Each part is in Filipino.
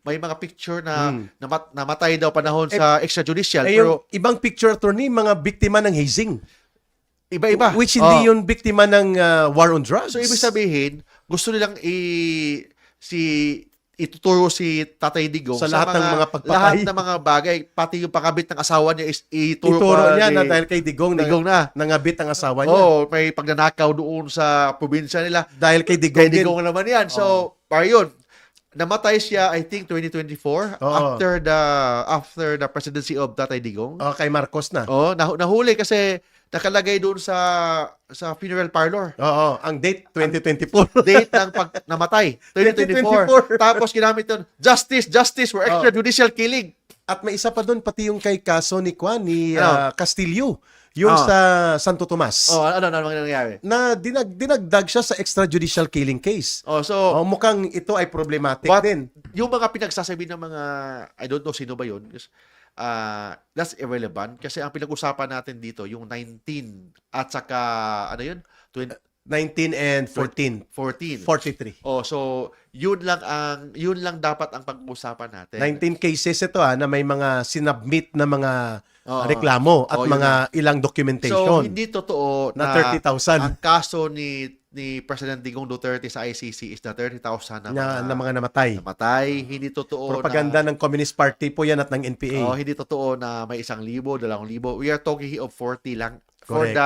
may mga picture na namatay daw panahon sa extrajudicial. Eh, Pero yung ibang picture, attorney, mga biktima ng hazing. iba-iba. Which hindi yun biktima ng war on drugs. So, ibig sabihin, gusto nilang ituturo si Tatay Digong Sa lahat ng mga pagpapay. lahat ng mga bagay, pati yung pagkabit ng asawa niya is ituro niya pa na dahil kay Digong na. nangabit ang asawa niya. Oh, may pagnanakaw doon sa probinsya nila. Dahil kay Digong Kay din. Digong naman yan. So, para yun. Namatay siya, I think, 2024 after the presidency of Tatay Digong. Kay Marcos na. Oh, nahuli kasi nakalagay doon sa funeral parlor. Oo, ang date 2024. Date ng namatay, 2024. Tapos ginamit doon, justice for extrajudicial killing. At may isa pa doon, pati yung kay kaso ni Castillo, yung Oh. sa Santo Tomas. Ano nangyari? Na dinagdag siya sa extrajudicial killing case. So, Mukhang ito ay problematic But, din. yung mga pinagsasabi ng mga, I don't know sino ba yun, that's irrelevant kasi ang pinag-usapan natin dito, yung 19 at saka, ano yun? 19 and 14. 14. 43. So, yun lang dapat ang pag-usapan natin. 19 cases ito na may mga sinubmit na mga reklamo at yun mga ilang So, documentation hindi totoo na 30,000 ang kaso ni President Digong Duterte sa ICC is na 30,000 na mga namatay. Hindi totoo Propaganda ng Communist Party po yan at ng NPA. hindi totoo na may 1,000, 2,000. We are talking of 40 lang Correct.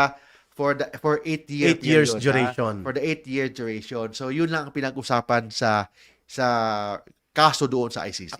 for 8-year 8 years period, duration. For the 8-year duration. So, yun lang ang pinag-usapan sa kaso doon sa ICC.